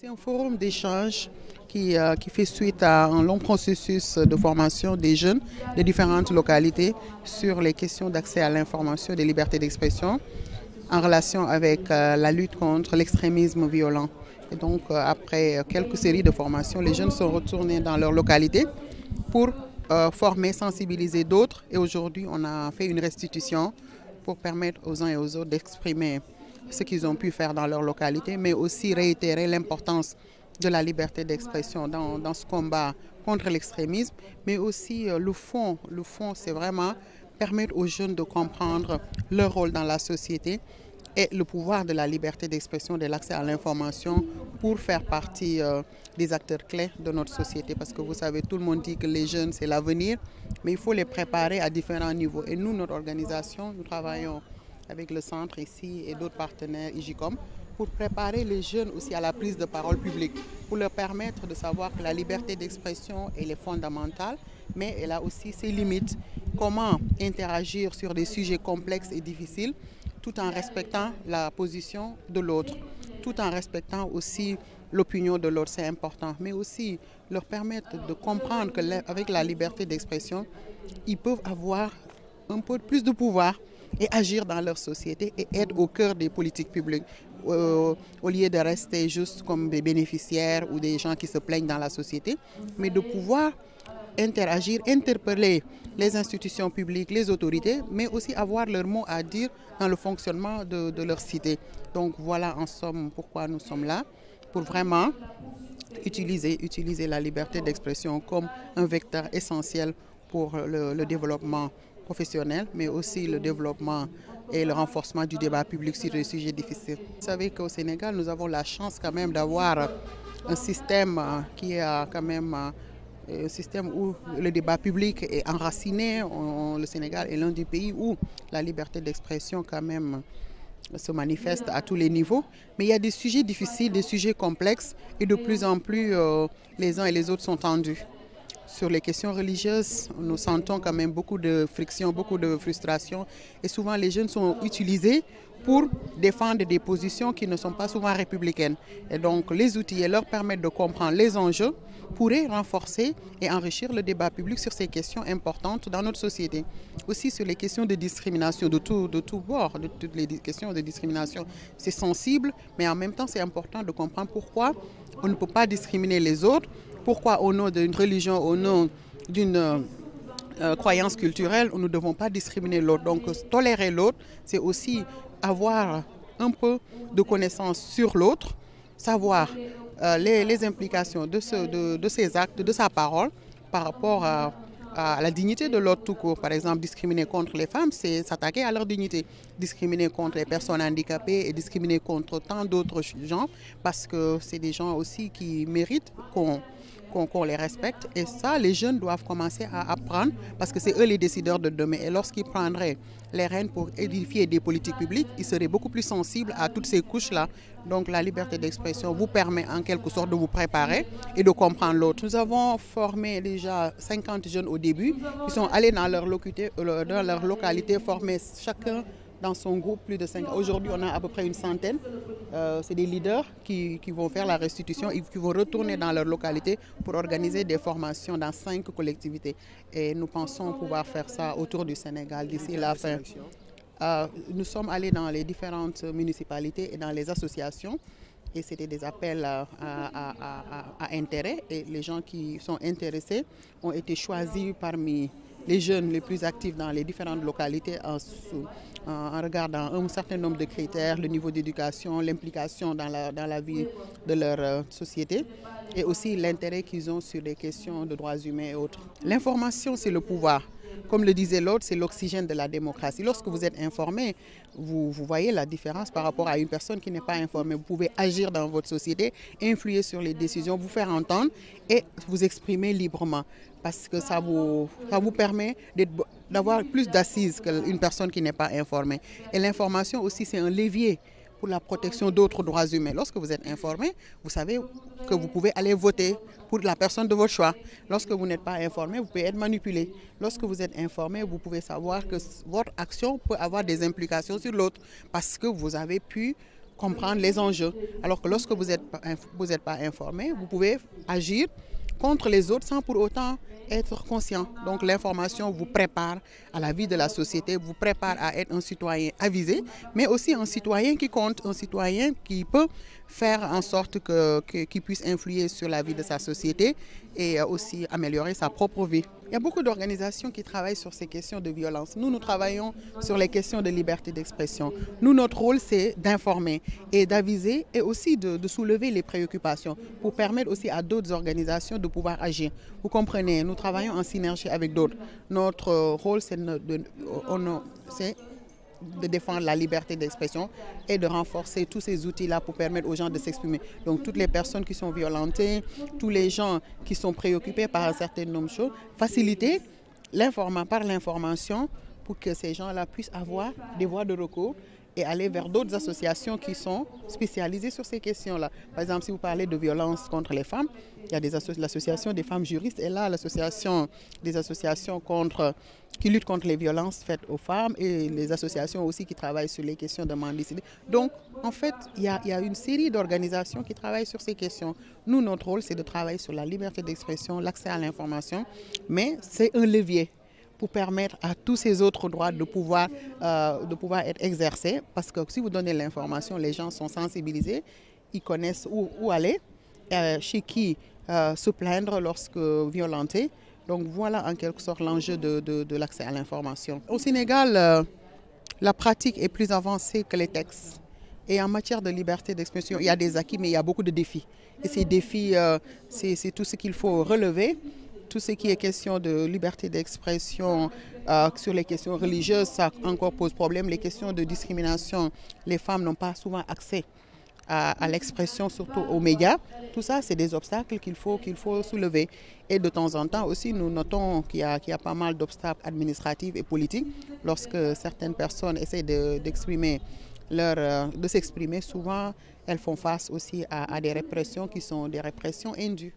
C'est un forum d'échange qui fait suite à un long processus de formation des jeunes de différentes localités sur les questions d'accès à l'information et des libertés d'expression en relation avec la lutte contre l'extrémisme violent. Et donc, après quelques séries de formations, les jeunes sont retournés dans leur localité pour former, sensibiliser d'autres. Et aujourd'hui, on a fait une restitution pour permettre aux uns et aux autres d'exprimer ce qu'ils ont pu faire dans leur localité, mais aussi réitérer l'importance de la liberté d'expression dans ce combat contre l'extrémisme, mais aussi le fond. Le fond, c'est vraiment permettre aux jeunes de comprendre leur rôle dans la société et le pouvoir de la liberté d'expression, de l'accès à l'information pour faire partie des acteurs clés de notre société. Parce que vous savez, tout le monde dit que les jeunes, c'est l'avenir, mais il faut les préparer à différents niveaux. Et nous, notre organisation, nous travaillons avec le centre ici et d'autres partenaires, IGICOM, pour préparer les jeunes aussi à la prise de parole publique, pour leur permettre de savoir que la liberté d'expression, elle est fondamentale, mais elle a aussi ses limites. Comment interagir sur des sujets complexes et difficiles, tout en respectant la position de l'autre, tout en respectant aussi l'opinion de l'autre, c'est important, mais aussi leur permettre de comprendre qu'avec la liberté d'expression, ils peuvent avoir un peu plus de pouvoir et agir dans leur société et être au cœur des politiques publiques, au lieu de rester juste comme des bénéficiaires ou des gens qui se plaignent dans la société, mais de pouvoir interagir, interpeller les institutions publiques, les autorités, mais aussi avoir leur mot à dire dans le fonctionnement de leur cité. Donc voilà en somme pourquoi nous sommes là, pour vraiment utiliser la liberté d'expression comme un vecteur essentiel pour le développement professionnel, mais aussi le développement et le renforcement du débat public sur des sujets difficiles. Vous savez qu'au Sénégal, nous avons la chance quand même d'avoir un système qui est quand même un système où le débat public est enraciné. Le Sénégal est l'un des pays où la liberté d'expression quand même se manifeste à tous les niveaux. Mais il y a des sujets difficiles, des sujets complexes et de plus en plus les uns et les autres sont tendus. Sur les questions religieuses, nous sentons quand même beaucoup de friction, beaucoup de frustration et souvent les jeunes sont utilisés pour défendre des positions qui ne sont pas souvent républicaines. Et donc les outils leur permettent de comprendre les enjeux pourraient renforcer et enrichir le débat public sur ces questions importantes dans notre société. Aussi sur les questions de discrimination de tout bord, de toutes les questions de discrimination. C'est sensible, mais en même temps c'est important de comprendre pourquoi on ne peut pas discriminer les autres, pourquoi au nom d'une religion, au nom d'une croyance culturelle, nous ne devons pas discriminer l'autre. Donc tolérer l'autre, c'est aussi avoir un peu de connaissances sur l'autre, savoir les implications de ses actes, de sa parole par rapport à la dignité de l'autre tout court. Par exemple, discriminer contre les femmes, c'est s'attaquer à leur dignité. Discriminer contre les personnes handicapées et discriminer contre tant d'autres gens parce que c'est des gens aussi qui méritent qu'on les respecte. Et ça, les jeunes doivent commencer à apprendre parce que c'est eux les décideurs de demain. Et lorsqu'ils prendraient les rênes pour édifier des politiques publiques, ils seraient beaucoup plus sensibles à toutes ces couches-là. Donc la liberté d'expression vous permet en quelque sorte de vous préparer et de comprendre l'autre. Nous avons formé déjà 50 jeunes au début qui sont allés dans leur localité former chacun dans son groupe, plus de 5. Aujourd'hui, on a à peu près une centaine. C'est des leaders qui vont faire la restitution et qui vont retourner dans leur localité pour organiser des formations dans 5 collectivités. Et nous pensons pouvoir faire ça autour du Sénégal d'ici la fin. Nous sommes allés dans les différentes municipalités et dans les associations. Et c'était des appels à intérêt. Et les gens qui sont intéressés ont été choisis parmi les jeunes les plus actifs dans les différentes localités en regardant un certain nombre de critères, le niveau d'éducation, l'implication dans la vie de leur société et aussi l'intérêt qu'ils ont sur les questions de droits humains et autres. L'information, c'est le pouvoir. Comme le disait l'autre, c'est l'oxygène de la démocratie. Lorsque vous êtes informé, vous voyez la différence par rapport à une personne qui n'est pas informée. Vous pouvez agir dans votre société, influer sur les décisions, vous faire entendre et vous exprimer librement. Parce que ça vous permet d'avoir plus d'assises qu'une personne qui n'est pas informée. Et l'information aussi, c'est un levier pour la protection d'autres droits humains. Lorsque vous êtes informé, vous savez que vous pouvez aller voter pour la personne de votre choix. Lorsque vous n'êtes pas informé, vous pouvez être manipulé. Lorsque vous êtes informé, vous pouvez savoir que votre action peut avoir des implications sur l'autre parce que vous avez pu comprendre les enjeux. Alors que lorsque vous n'êtes pas informé, vous pouvez agir contre les autres sans pour autant être conscient. Donc l'information vous prépare à la vie de la société, vous prépare à être un citoyen avisé, mais aussi un citoyen qui compte, un citoyen qui peut faire en sorte qu'il puisse influer sur la vie de sa société et aussi améliorer sa propre vie. Il y a beaucoup d'organisations qui travaillent sur ces questions de violence. Nous travaillons sur les questions de liberté d'expression. Notre rôle, c'est d'informer et d'aviser et aussi de soulever les préoccupations pour permettre aussi à d'autres organisations de pouvoir agir. Vous comprenez, nous travaillons en synergie avec d'autres. Notre rôle, c'est de défendre la liberté d'expression et de renforcer tous ces outils-là pour permettre aux gens de s'exprimer. Donc toutes les personnes qui sont violentées, tous les gens qui sont préoccupés par un certain nombre de choses, faciliter par l'information pour que ces gens-là puissent avoir des voies de recours et aller vers d'autres associations qui sont spécialisées sur ces questions-là. Par exemple, si vous parlez de violence contre les femmes, il y a l'association des femmes juristes et là, l'association des associations qui luttent contre les violences faites aux femmes et les associations aussi qui travaillent sur les questions de mendicité. Donc, en fait, il y a une série d'organisations qui travaillent sur ces questions. Notre rôle, c'est de travailler sur la liberté d'expression, l'accès à l'information, mais c'est un levier pour permettre à tous ces autres droits de pouvoir être exercés. Parce que si vous donnez l'information, les gens sont sensibilisés, ils connaissent où aller, chez qui se plaindre lorsque violentés. Donc voilà en quelque sorte l'enjeu de l'accès à l'information. Au Sénégal, la pratique est plus avancée que les textes. Et en matière de liberté d'expression, il y a des acquis, mais il y a beaucoup de défis. Et ces défis, c'est tout ce qu'il faut relever. Tout ce qui est question de liberté d'expression sur les questions religieuses, ça encore pose problème. Les questions de discrimination, les femmes n'ont pas souvent accès à l'expression, surtout aux médias. Tout ça, c'est des obstacles qu'il faut soulever. Et de temps en temps aussi, nous notons qu'il y a pas mal d'obstacles administratifs et politiques. Lorsque certaines personnes essaient de s'exprimer, souvent elles font face aussi à des répressions qui sont des répressions indues.